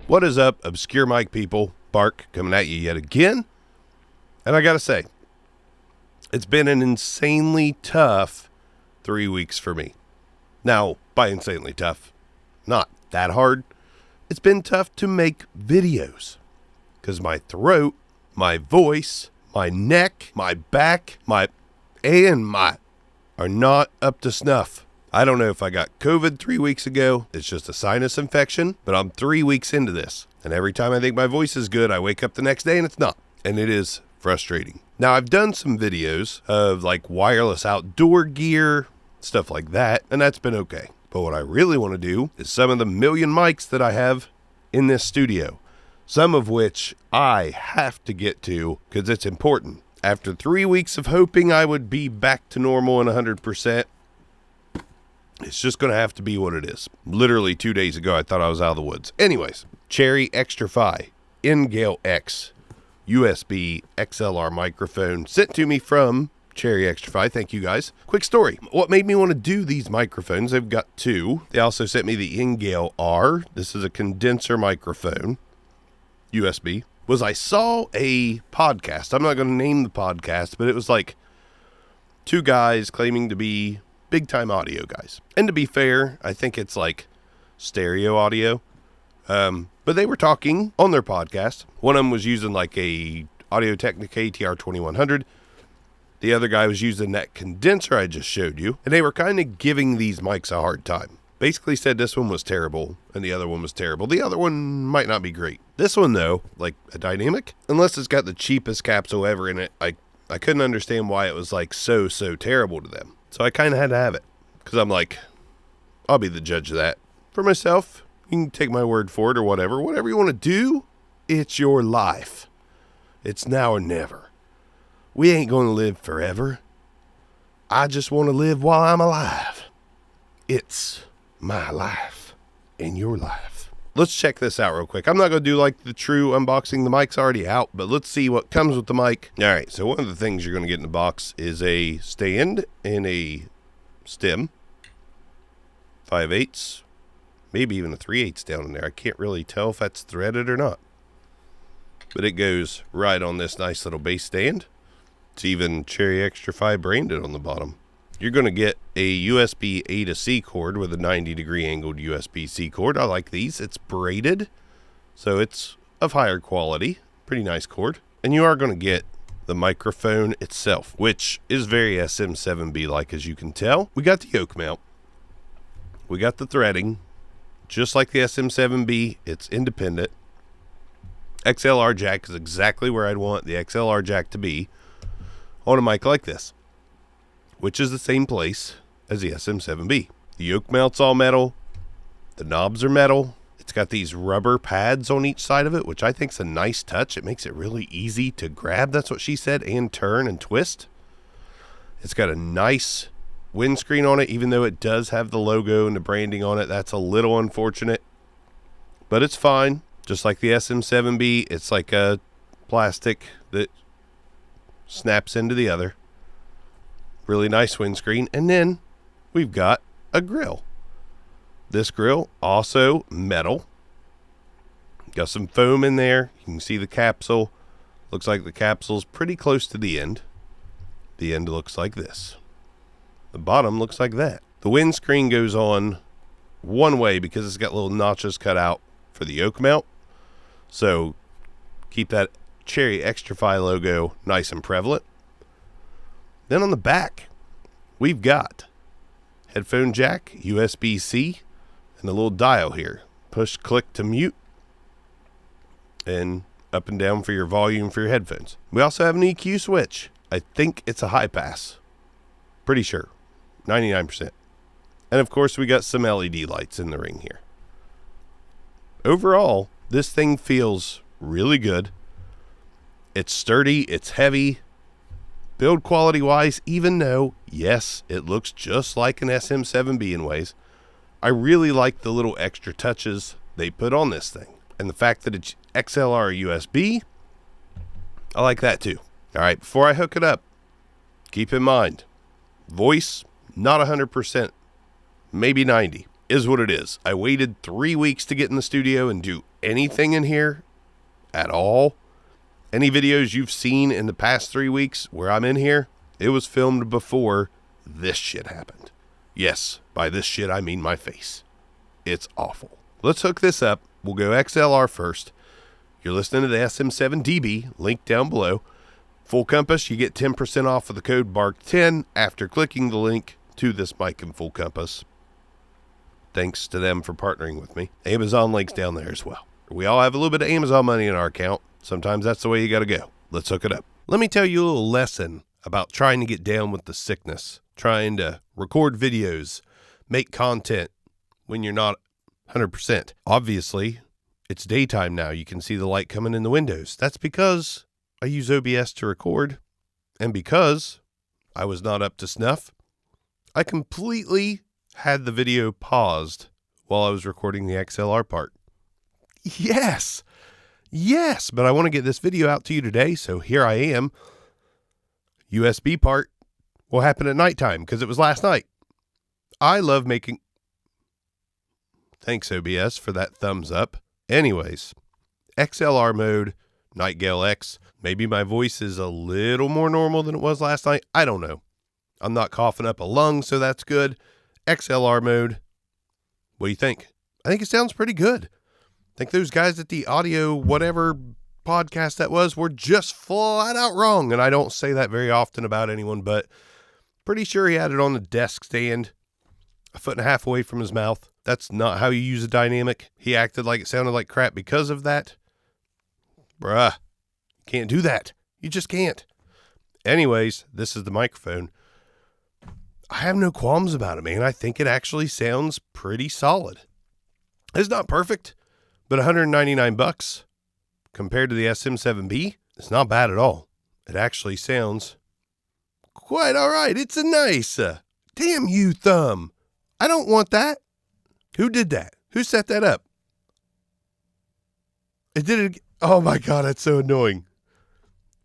What is up, obscure mic people? Bark coming at you yet again. And I gotta say, it's been an insanely tough 3 weeks for me. Now, by insanely tough, not that hard. It's been tough to make videos because my throat, my voice, my neck, my back, my are not up to snuff. I don't know if I got COVID 3 weeks ago. It's just a sinus infection, but I'm 3 weeks into this. And every time I think my voice is good, I wake up the next day and it's not. And it is frustrating. Now, I've done some videos of like wireless outdoor gear, stuff like that, and that's been okay. But what I really want to do is some of the million mics that I have in this studio, some of which I have to get to because it's important. After 3 weeks of hoping I would be back to normal and 100%, it's just going to have to be what it is. Literally 2 days ago, I thought I was out of the woods. Anyways, Cherry XTRFY NGALE X USB XLR microphone sent to me from Cherry XTRFY. Thank you guys. Quick story. What made me want to do these microphones, they've got two. They also sent me the NGALE R. This is a condenser microphone, USB. Was I saw a podcast. I'm not going to name the podcast, but it was like two guys claiming to be big time audio guys. And to be fair, I think it's like stereo audio. But they were talking on their podcast. One of them was using like a Audio-Technica ATR 2100. The other guy was using that condenser I just showed you. And they were kind of giving these mics a hard time. Basically said this one was terrible and the other one was terrible. The other one might not be great. This one though, like a dynamic, unless it's got the cheapest capsule ever in it, I couldn't understand why it was like so terrible to them. So I kind of had to have it because I'm like, I'll be the judge of that. For myself, you can take my word for it or whatever. Whatever you want to do, it's your life. It's now or never. We ain't going to live forever. I just want to live while I'm alive. It's my life and your life. Let's check this out real quick. I'm not going to do like the true unboxing. The mic's already out, but let's see what comes with the mic. All right, so one of the things you're going to get in the box is a stand and a stem. 5/8, maybe even a 3/8 down in there. I can't really tell if that's threaded or not. But it goes right on this nice little base stand. It's even Cherry XTRFY branded on the bottom. You're going to get a USB A to C cord with a 90-degree angled USB-C cord. I like these. It's braided, so it's of higher quality. Pretty nice cord. And you are going to get the microphone itself, which is very SM7B-like, as you can tell. We got the yoke mount. We got the threading. Just like the SM7B, it's independent. XLR jack is exactly where I'd want the XLR jack to be on a mic like this, which is the same place as the SM7B. The yoke mount's all metal. The knobs are metal. It's got these rubber pads on each side of it, which I think is a nice touch. It makes it really easy to grab, that's what she said, and turn and twist. It's got a nice windscreen on it, even though it does have the logo and the branding on it. That's a little unfortunate, but it's fine. Just like the SM7B, it's like a plastic that snaps into the other. Really nice windscreen. And then we've got a grill. This grill also metal. Got some foam in there. You can see the capsule. Looks like the capsule's pretty close to the end. The end looks like this. The bottom looks like that. The windscreen goes on one way because it's got little notches cut out for the yoke mount. So keep that Cherry XTRFY logo nice and prevalent. Then on the back, we've got headphone jack, USB-C, and a little dial here. Push, click to mute, and up and down for your volume for your headphones. We also have an EQ switch. I think it's a high pass. Pretty sure. 99%. And of course, we got some LED lights in the ring here. Overall, this thing feels really good. It's sturdy, it's heavy. Build quality wise, even though, yes, it looks just like an SM7B in ways, I really like the little extra touches they put on this thing. And the fact that it's XLR USB, I like that too. All right, before I hook it up, keep in mind, voice, not 100%, maybe 90. is what it is. I waited 3 weeks to get in the studio and do anything in here at all. Any videos you've seen in the past 3 weeks where I'm in here, it was filmed before this shit happened. Yes, by this shit I mean my face. It's awful. Let's hook this up. We'll go XLR first. You're listening to the SM7B, link down below. Full compass, you get 10% off with the code BARK10 after clicking the link to this mic in full compass. Thanks to them for partnering with me. Amazon link's down there as well. We all have a little bit of Amazon money in our account. Sometimes that's the way you got to go. Let's hook it up. Let me tell you a little lesson about trying to get down with the sickness, trying to record videos, make content when you're not 100%. Obviously, it's daytime now. You can see the light coming in the windows. That's because I use OBS to record, and because I was not up to snuff, I completely had the video paused while I was recording the XLR part. Yes, but I want to get this video out to you today, so here I am. USB part will happen at nighttime because it was last night. I love making... Thanks, OBS, for that thumbs up. Anyways, XLR mode, NGALE X. Maybe my voice is a little more normal than it was last night. I don't know. I'm not coughing up a lung, so that's good. XLR mode. What do you think? I think it sounds pretty good. I think those guys at the audio whatever podcast that was were just flat out wrong. And I don't say that very often about anyone, but pretty sure he had it on the desk stand 1.5 feet away from his mouth. That's not how you use a dynamic. He acted like it sounded like crap because of that. Bruh, can't do that. You just can't. Anyways, this is the microphone. I have no qualms about it, man. I think it actually sounds pretty solid. It's not perfect, but $199 compared to the SM7B, it's not bad at all. It actually sounds quite all right. It's a nice, damn you, thumb. I don't want that. Who did that? Who set that up? It did it. Oh my God, it's so annoying,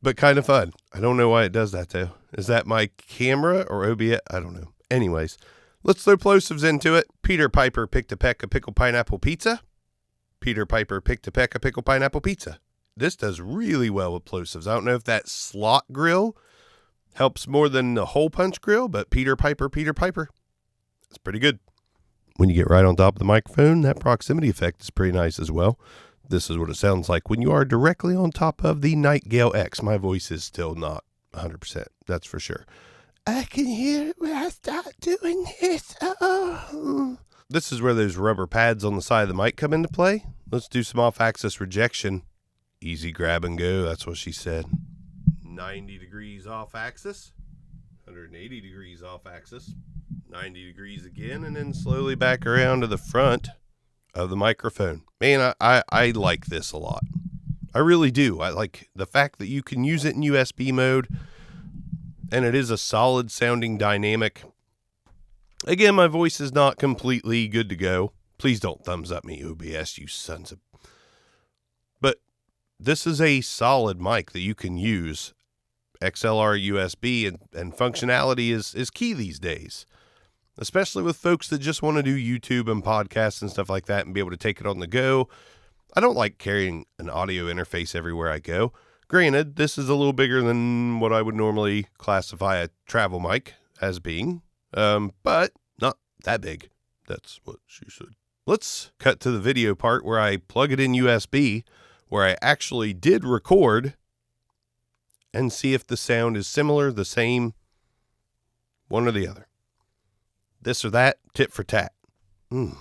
but kind of fun. I don't know why it does that though. Is that my camera or OBS? I don't know. Anyways, let's throw plosives into it. Peter Piper picked a peck of pickled pineapple pizza. Peter Piper picked a peck of pickled pineapple pizza. This does really well with plosives. I don't know if that slot grill helps more than the hole punch grill, but Peter Piper. It's pretty good. When you get right on top of the microphone, that proximity effect is pretty nice as well. This is what it sounds like when you are directly on top of the NGALE X. My voice is still not 100%. That's for sure. I can hear it when I start doing this. Oh. This is where those rubber pads on the side of the mic come into play. Let's do some off-axis rejection. Easy grab and go. That's what she said. 90 degrees off axis. 180 degrees off axis. 90 degrees again, and then slowly back around to the front of the microphone. Man, I like this a lot. I really do. I like the fact that you can use it in USB mode, and it is a solid sounding dynamic. Again, my voice is not completely good to go. Please don't thumbs up me, OBS, you sons of... But this is a solid mic that you can use. XLR USB and functionality is key these days, especially with folks that just want to do YouTube and podcasts and stuff like that and be able to take it on the go. I don't like carrying an audio interface everywhere I go. Granted, this is a little bigger than what I would normally classify a travel mic as being, but not that big. That's what she said. Let's cut to the video part where I plug it in USB, where I actually did record, and see if the sound is similar, the same, one or the other. This or that, tit for tat. Nope,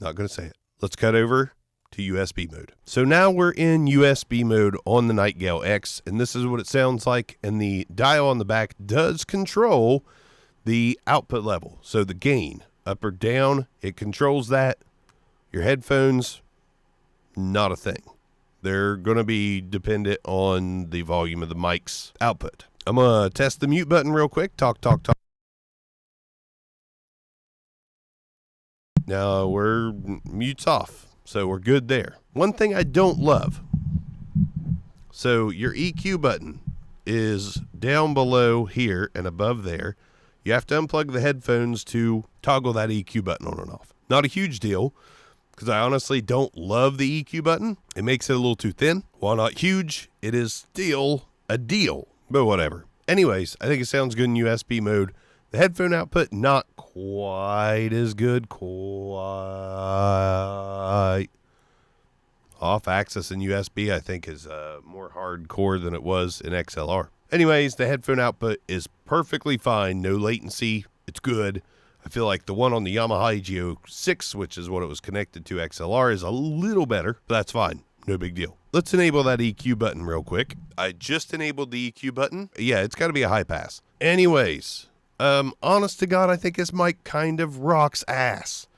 not going to say it. Let's cut over to USB mode. So now we're in USB mode on the NGALE X, and this is what it sounds like, and the dial on the back does control the output level. So the gain, up or down, it controls that. Your headphones, not a thing. They're going to be dependent on the volume of the mic's output. I'm going to test the mute button real quick. Talk. Now we're mute's off, so we're good there. One thing I don't love. So your EQ button is down below here and above there. You have to unplug the headphones to toggle that EQ button on and off. Not a huge deal, because I honestly don't love the EQ button. It makes it a little too thin. While not huge, it is still a deal, but whatever. Anyways, I think it sounds good in USB mode. The headphone output, not quite as good. Quite. Off-axis in USB, I think, is more hardcore than it was in XLR. Anyways, the headphone output is perfectly fine. No latency. It's good. I feel like the one on the Yamaha AG06, which is what it was connected to XLR, is a little better, but that's fine. No big deal. Let's enable that EQ button real quick. I just enabled the EQ button. Yeah, it's got to be a high pass. Anyways, honest to God, I think this mic kind of rocks ass.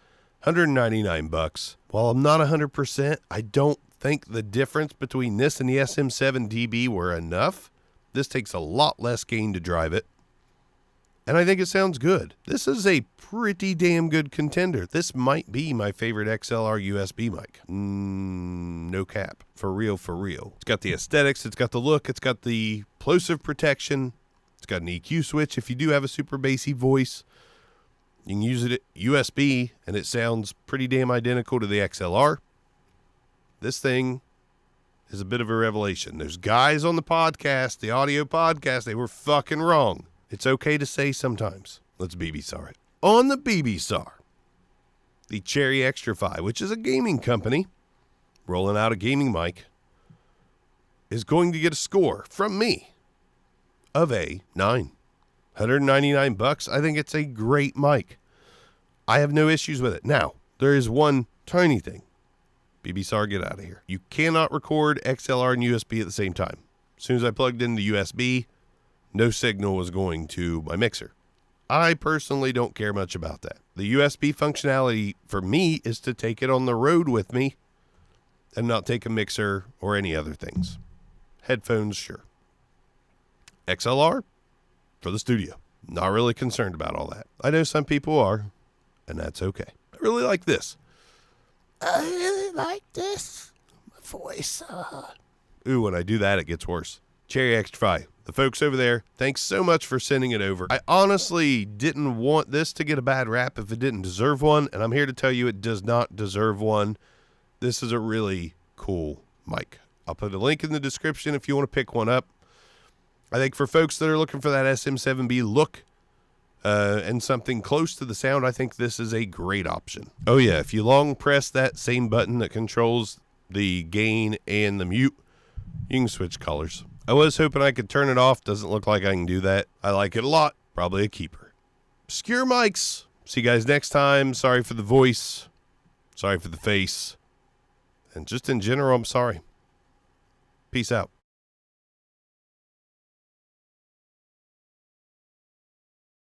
$199. While I'm not 100%, I don't think the difference between this and the SM7B were enough. This takes a lot less gain to drive it. And I think it sounds good. This is a pretty damn good contender. This might be my favorite XLR USB mic. No cap. For real, for real. It's got the aesthetics. It's got the look. It's got the plosive protection. It's got an EQ switch if you do have a super bassy voice. You can use it at USB, and it sounds pretty damn identical to the XLR. This thing is a bit of a revelation. There's guys on the podcast, the audio podcast, they were fucking wrong. It's okay to say sometimes. Let's BB-SAR it. On the BB-SAR, the Cherry XTRFY, which is a gaming company, rolling out a gaming mic, is going to get a score from me of a 9. $199. I think it's a great mic. I have no issues with it. Now, there is one tiny thing. BB-SAR, get out of here. You cannot record XLR and USB at the same time. As soon as I plugged in the USB, no signal was going to my mixer. I personally don't care much about that. The USB functionality for me is to take it on the road with me and not take a mixer or any other things. Headphones, sure. XLR, for the studio. Not really concerned about all that. I know some people are, and that's okay. I really like this. I really like this. My voice. Ooh, when I do that, it gets worse. Cherry XTRFY. The folks over there, thanks so much for sending it over. I honestly didn't want this to get a bad rap if it didn't deserve one, and I'm here to tell you it does not deserve one. This is a really cool mic. I'll put a link in the description if you want to pick one up. I think for folks that are looking for that SM7B look and something close to the sound, I think this is a great option. Oh yeah, if you long press that same button that controls the gain and the mute, you can switch colors. I was hoping I could turn it off. Doesn't look like I can do that. I like it a lot. Probably a keeper. Obscure mics. See you guys next time. Sorry for the voice. Sorry for the face. And just in general, I'm sorry. Peace out.